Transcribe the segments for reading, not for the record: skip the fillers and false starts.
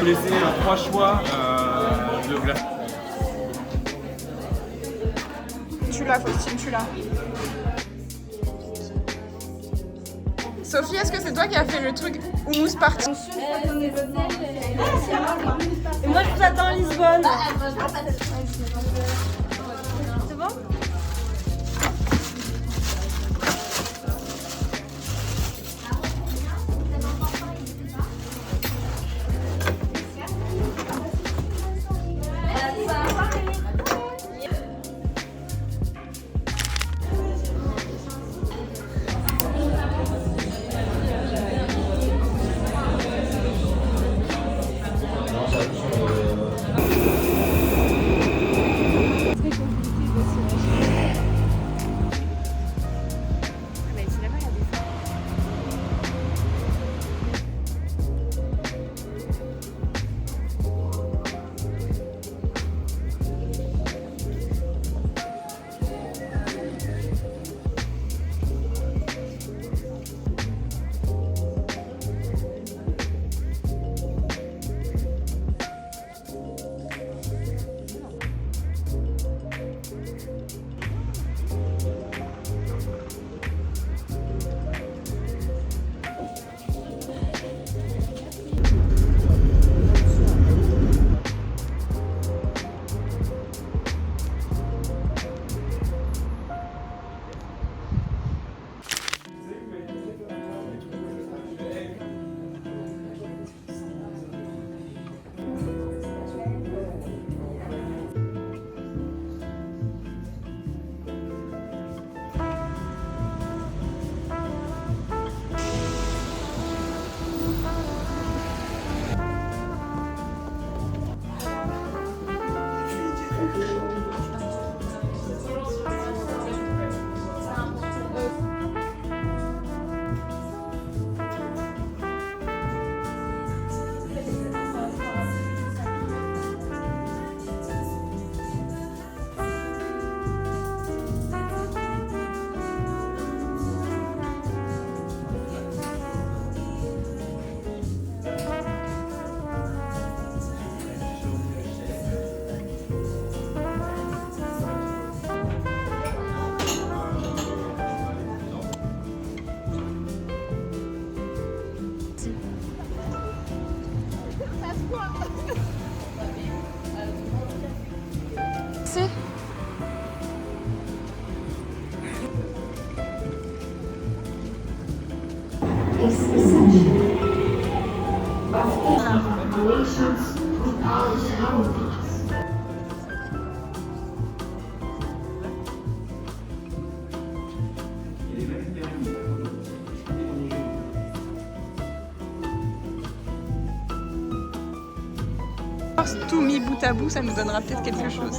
laisser trois choix de glace. Tu l'as, Faustine, tu l'as. Sophie, est-ce que c'est toi qui as fait le truc houmous party? Et moi je vous attends à Lisbonne. C'est bon? C'est tout mis bout à bout, ça nous donnera peut-être quelque chose.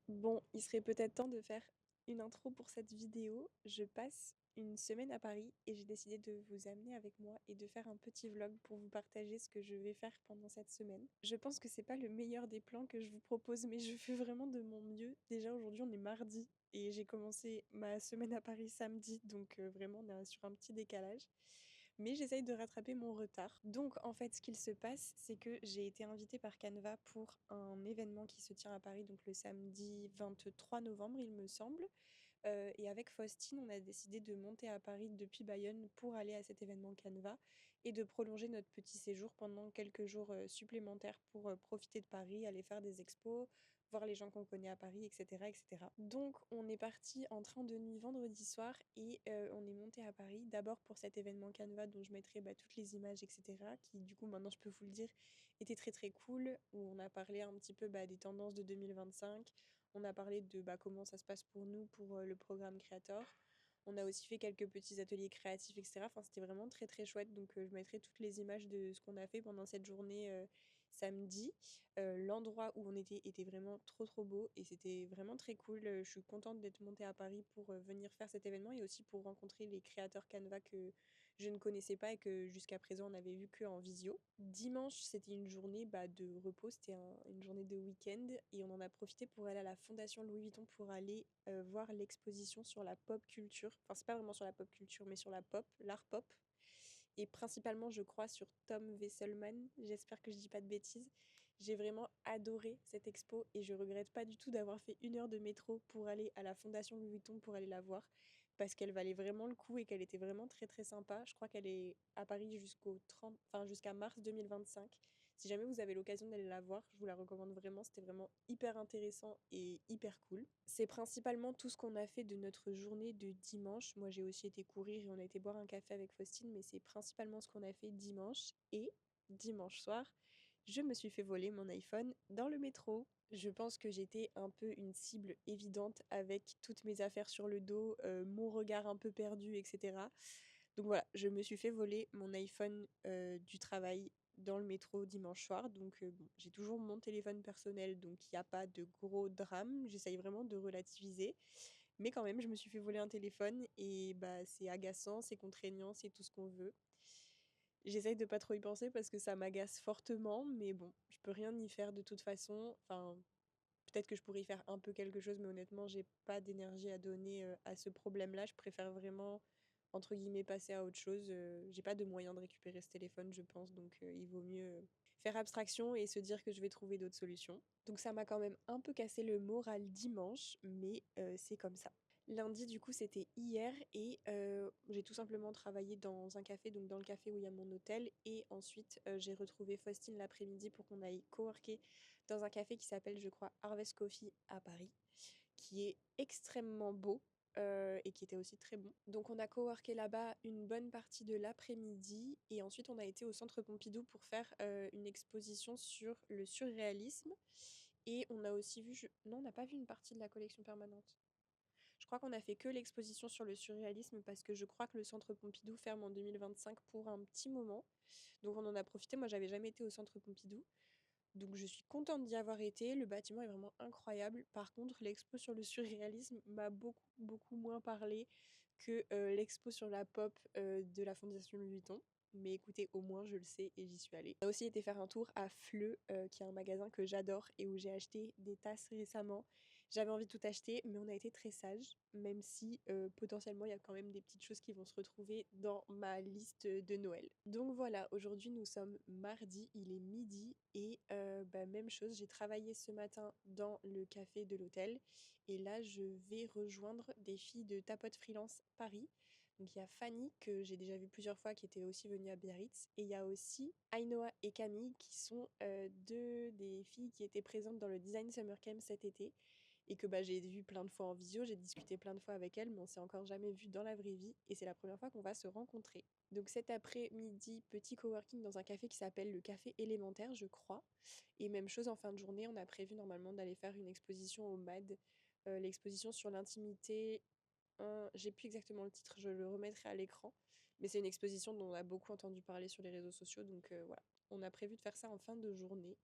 Bon, il serait peut-être temps de faire une intro pour cette vidéo. Je passe une semaine à Paris et j'ai décidé de vous amener avec moi et de faire un petit vlog pour vous partager ce que je vais faire pendant cette semaine. Je pense que c'est pas le meilleur des plans que je vous propose, mais je fais vraiment de mon mieux. Déjà aujourd'hui on est mardi et j'ai commencé ma semaine à Paris samedi, donc vraiment on est sur un petit décalage. Mais j'essaye de rattraper mon retard. Donc en fait ce qu'il se passe c'est que j'ai été invitée par Canva pour un événement qui se tient à Paris, donc le samedi 23 novembre il me semble. Et avec Faustine, on a décidé de monter à Paris depuis Bayonne pour aller à cet événement Canva et de prolonger notre petit séjour pendant quelques jours supplémentaires pour profiter de Paris, aller faire des expos, voir les gens qu'on connaît à Paris, etc., etc. Donc on est parti en train de nuit vendredi soir et on est monté à Paris d'abord pour cet événement Canva dont je mettrai toutes les images, etc., qui du coup maintenant je peux vous le dire était très très cool, où on a parlé un petit peu des tendances de 2025. On a parlé de comment ça se passe pour nous pour le programme Creator. On a aussi fait quelques petits ateliers créatifs, etc. Enfin, c'était vraiment très très chouette. Donc je mettrai toutes les images de ce qu'on a fait pendant cette journée samedi. L'endroit où on était vraiment trop beau et c'était vraiment très cool. Je suis contente d'être montée à Paris pour venir faire cet événement et aussi pour rencontrer les créateurs Canva que je ne connaissais pas et que jusqu'à présent on n'avait vu que en visio. Dimanche, c'était une journée de repos, c'était une journée de week-end et on en a profité pour aller à la Fondation Louis Vuitton pour aller voir l'exposition sur la pop culture. Enfin, c'est pas vraiment sur la pop culture, mais sur la pop, l'art pop. Et principalement, je crois, sur Tom Wesselmann. J'espère que je dis pas de bêtises. J'ai vraiment adoré cette expo et je regrette pas du tout d'avoir fait 1 heure de métro pour aller à la Fondation Louis Vuitton pour aller la voir parce qu'elle valait vraiment le coup et qu'elle était vraiment très sympa. Je crois qu'elle est à Paris jusqu'à mars 2025. Si jamais vous avez l'occasion d'aller la voir, je vous la recommande vraiment. C'était vraiment hyper intéressant et hyper cool. C'est principalement tout ce qu'on a fait de notre journée de dimanche. Moi, j'ai aussi été courir et on a été boire un café avec Faustine, mais c'est principalement ce qu'on a fait dimanche. Et dimanche soir, je me suis fait voler mon iPhone dans le métro. Je pense que j'étais un peu une cible évidente avec toutes mes affaires sur le dos, mon regard un peu perdu, etc. Donc voilà, je me suis fait voler mon iPhone du travail dans le métro dimanche soir. Donc bon, j'ai toujours mon téléphone personnel, donc il n'y a pas de gros drame. J'essaye vraiment de relativiser. Mais quand même, je me suis fait voler un téléphone et c'est agaçant, c'est contraignant, c'est tout ce qu'on veut. J'essaye de pas trop y penser parce que ça m'agace fortement, mais bon, je peux rien y faire de toute façon. Enfin, peut-être que je pourrais y faire un peu quelque chose, mais honnêtement, j'ai pas d'énergie à donner à ce problème-là. Je préfère vraiment, entre guillemets, passer à autre chose. J'ai pas de moyen de récupérer ce téléphone, je pense, donc il vaut mieux faire abstraction et se dire que je vais trouver d'autres solutions. Donc ça m'a quand même un peu cassé le moral dimanche, mais c'est comme ça. Lundi, du coup, c'était hier et j'ai tout simplement travaillé dans un café, donc dans le café où il y a mon hôtel. Et ensuite, j'ai retrouvé Faustine l'après-midi pour qu'on aille coworker dans un café qui s'appelle, je crois, Harvest Coffee à Paris, qui est extrêmement beau et qui était aussi très bon. Donc on a coworké là-bas une bonne partie de l'après-midi et ensuite on a été au Centre Pompidou pour faire une exposition sur le surréalisme. Et on a aussi vu... Non, on n'a pas vu une partie de la collection permanente. Je crois qu'on a fait que l'exposition sur le surréalisme parce que je crois que le Centre Pompidou ferme en 2025 pour un petit moment. Donc on en a profité. Moi, j'avais jamais été au Centre Pompidou. Donc je suis contente d'y avoir été. Le bâtiment est vraiment incroyable. Par contre, l'expo sur le surréalisme m'a beaucoup moins parlé que l'expo sur la pop de la Fondation Louis Vuitton. Mais écoutez, au moins je le sais et j'y suis allée. On a aussi été faire un tour à Fleu, qui est un magasin que j'adore et où j'ai acheté des tasses récemment. J'avais envie de tout acheter, mais on a été très sages, même si potentiellement il y a quand même des petites choses qui vont se retrouver dans ma liste de Noël. Donc voilà, aujourd'hui nous sommes mardi, il est midi et même chose, j'ai travaillé ce matin dans le café de l'hôtel et là je vais rejoindre des filles de Tapote Freelance Paris. Donc il y a Fanny que j'ai déjà vue plusieurs fois qui était aussi venue à Biarritz et il y a aussi Ainoa et Camille qui sont deux des filles qui étaient présentes dans le Design Summer Camp cet été et que j'ai vu plein de fois en visio, j'ai discuté plein de fois avec elles, mais on s'est encore jamais vu dans la vraie vie et c'est la première fois qu'on va se rencontrer. Donc cet après-midi, petit coworking dans un café qui s'appelle le Café Élémentaire, je crois. Et même chose en fin de journée, on a prévu normalement d'aller faire une exposition au MAD, l'exposition sur l'intimité. J'ai plus exactement le titre, je le remettrai à l'écran. Mais c'est une exposition dont on a beaucoup entendu parler sur les réseaux sociaux, donc voilà. On a prévu de faire ça en fin de journée.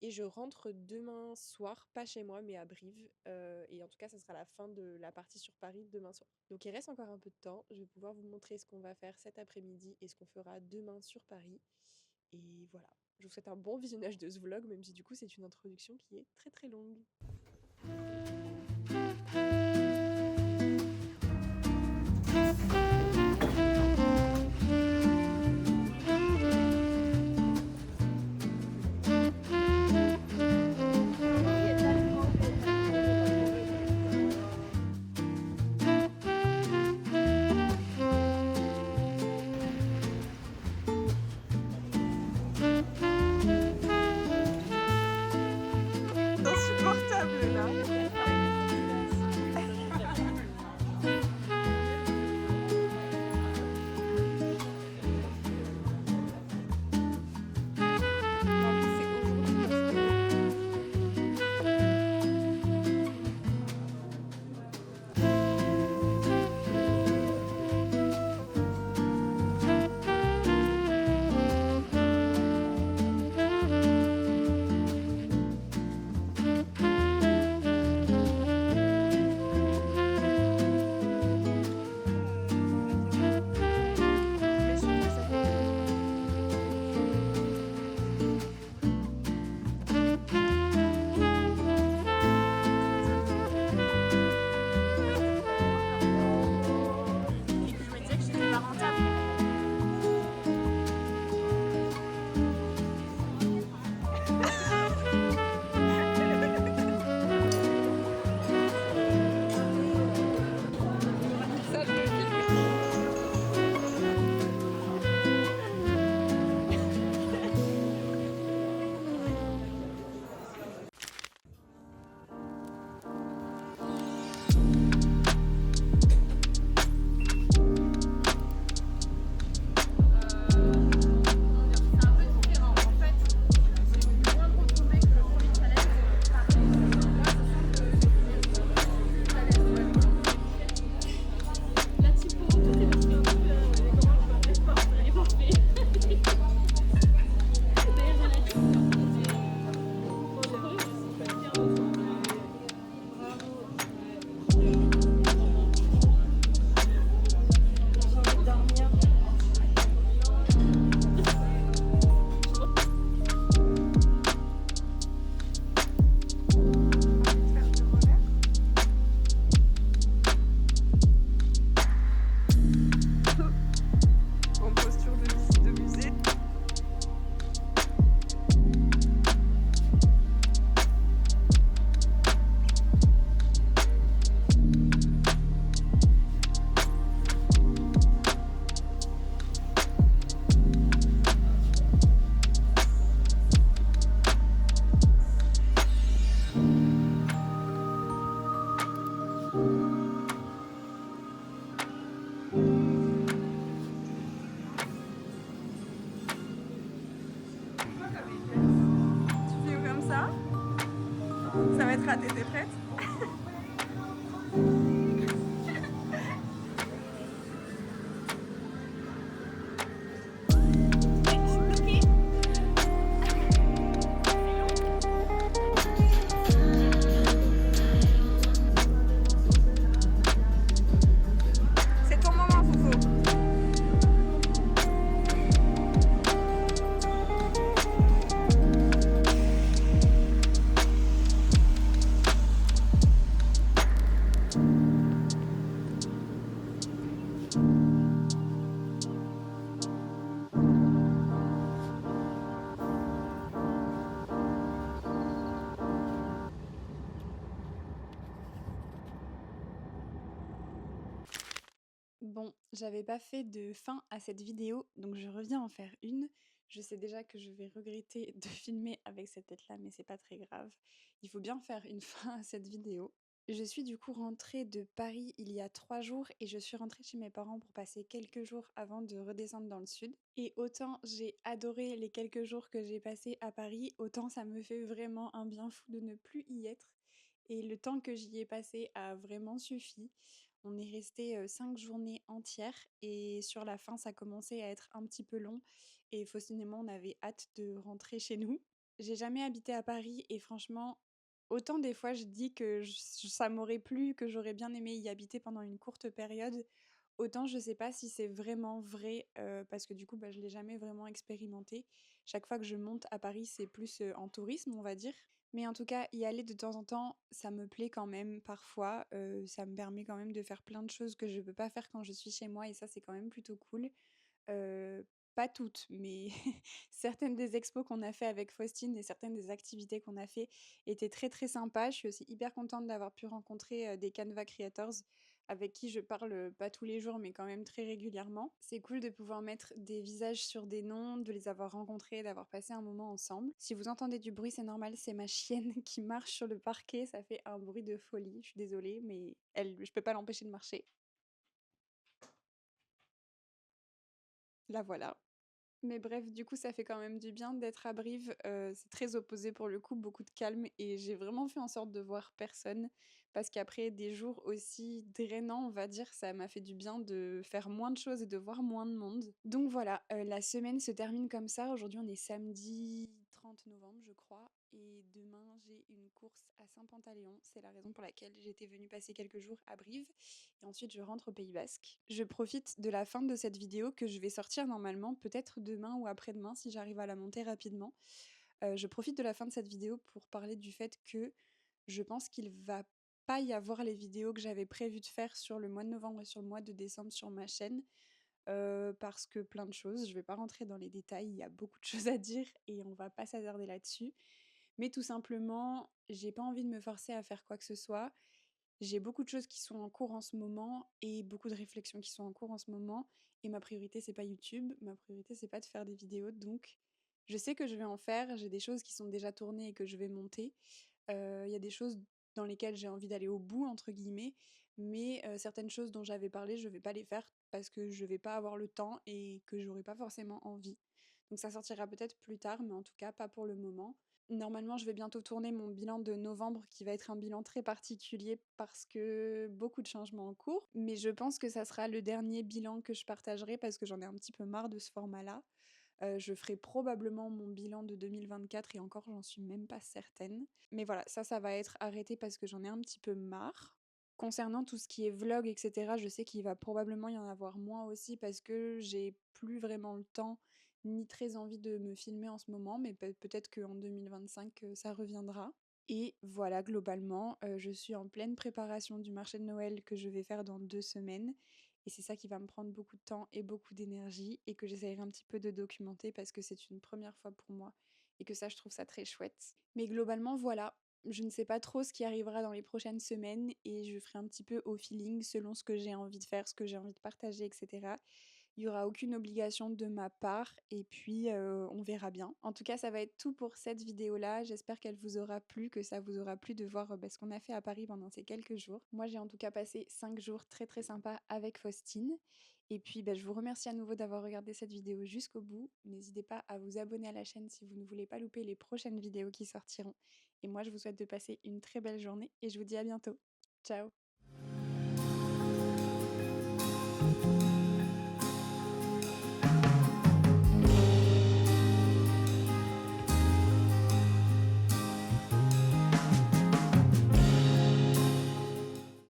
Et je rentre demain soir, pas chez moi, mais à Brive. Et en tout cas, ça sera la fin de la partie sur Paris demain soir. Donc il reste encore un peu de temps. Je vais pouvoir vous montrer ce qu'on va faire cet après-midi et ce qu'on fera demain sur Paris. Et voilà. Je vous souhaite un bon visionnage de ce vlog, même si du coup c'est une introduction qui est très longue. Insupportable là. Petra, t'étais prête? C'est ton moment, Foufou. Bon, j'avais pas fait de fin à cette vidéo, donc je reviens en faire une. Je sais déjà que je vais regretter de filmer avec cette tête-là, mais c'est pas très grave. Il faut bien faire une fin à cette vidéo. Je suis du coup rentrée de Paris il y a 3 jours et je suis rentrée chez mes parents pour passer quelques jours avant de redescendre dans le sud. Et autant j'ai adoré les quelques jours que j'ai passés à Paris, autant ça me fait vraiment un bien fou de ne plus y être. Et le temps que j'y ai passé a vraiment suffi. On est resté 5 journées entières et sur la fin, ça commençait à être un petit peu long et Faustine et moi, on avait hâte de rentrer chez nous. J'ai jamais habité à Paris et franchement, autant des fois je dis que ça m'aurait plu, que j'aurais bien aimé y habiter pendant une courte période, autant je sais pas si c'est vraiment vrai parce que du coup, bah, je l'ai jamais vraiment expérimenté. Chaque fois que je monte à Paris, c'est plus en tourisme, on va dire. Mais en tout cas, y aller de temps en temps, ça me plaît quand même parfois. Ça me permet quand même de faire plein de choses que je peux pas faire quand je suis chez moi et ça, c'est quand même plutôt cool. Heu, Pas toutes, mais certaines des expos qu'on a fait avec Faustine et certaines des activités qu'on a fait étaient très, très sympas. Je suis aussi hyper contente d'avoir pu rencontrer, des Canva Creators avec qui je parle, pas tous les jours, mais quand même très régulièrement. C'est cool de pouvoir mettre des visages sur des noms, de les avoir rencontrés, d'avoir passé un moment ensemble. Si vous entendez du bruit, c'est normal, c'est ma chienne qui marche sur le parquet, ça fait un bruit de folie. Je suis désolée, mais je peux pas l'empêcher de marcher. La voilà. Mais bref, du coup, ça fait quand même du bien d'être à Brive. C'est très opposé pour le coup, beaucoup de calme et j'ai vraiment fait en sorte de voir personne parce qu'après des jours aussi drainants, on va dire, ça m'a fait du bien de faire moins de choses et de voir moins de monde. Donc voilà, la semaine se termine comme ça. Aujourd'hui, on est samedi 30 novembre, je crois, et demain, j'ai une course à Saint-Pantaléon. C'est la raison pour laquelle j'étais venue passer quelques jours à Brive et ensuite je rentre au Pays Basque. Je profite de la fin de cette vidéo que je vais sortir normalement, peut-être demain ou après-demain si j'arrive à la monter rapidement. Je profite de la fin de cette vidéo pour parler du fait que je pense qu'il va pas y avoir les vidéos que j'avais prévu de faire sur le mois de novembre et sur le mois de décembre sur ma chaîne. Parce que plein de choses, je vais pas rentrer dans les détails, il y a beaucoup de choses à dire et on va pas s'attarder là-dessus. Mais tout simplement, j'ai pas envie de me forcer à faire quoi que ce soit. J'ai beaucoup de choses qui sont en cours en ce moment et beaucoup de réflexions qui sont en cours en ce moment. Et ma priorité, c'est pas YouTube. Ma priorité, c'est pas de faire des vidéos. Donc, je sais que je vais en faire. J'ai des choses qui sont déjà tournées et que je vais monter. Il y a des choses dans lesquelles j'ai envie d'aller au bout, entre guillemets. Mais certaines choses dont j'avais parlé, je vais pas les faire parce que je vais pas avoir le temps et que j'aurai pas forcément envie. Donc, ça sortira peut-être plus tard, mais en tout cas, pas pour le moment. Normalement, je vais bientôt tourner mon bilan de novembre qui va être un bilan très particulier parce que beaucoup de changements en cours. Mais je pense que ça sera le dernier bilan que je partagerai parce que j'en ai un petit peu marre de ce format-là. Je ferai probablement mon bilan de 2024 et encore, j'en suis même pas certaine. Mais voilà, ça va être arrêté parce que j'en ai un petit peu marre. Concernant tout ce qui est vlog, etc., je sais qu'il va probablement y en avoir moins aussi parce que j'ai plus vraiment le temps ni très envie de me filmer en ce moment, mais peut-être qu'en 2025, ça reviendra. Et voilà, globalement, je suis en pleine préparation du marché de Noël que je vais faire dans 2 semaines. Et c'est ça qui va me prendre beaucoup de temps et beaucoup d'énergie et que j'essaierai un petit peu de documenter parce que c'est une première fois pour moi et que ça, je trouve ça très chouette. Mais globalement, voilà, je ne sais pas trop ce qui arrivera dans les prochaines semaines et je ferai un petit peu au feeling selon ce que j'ai envie de faire, ce que j'ai envie de partager, etc. Il y aura aucune obligation de ma part et puis on verra bien. En tout cas, ça va être tout pour cette vidéo-là. J'espère qu'elle vous aura plu, que ça vous aura plu de voir ce qu'on a fait à Paris pendant ces quelques jours. Moi, j'ai en tout cas passé 5 jours très très sympas avec Faustine. Et puis, je vous remercie à nouveau d'avoir regardé cette vidéo jusqu'au bout. N'hésitez pas à vous abonner à la chaîne si vous ne voulez pas louper les prochaines vidéos qui sortiront. Et moi, je vous souhaite de passer une très belle journée et je vous dis à bientôt. Ciao!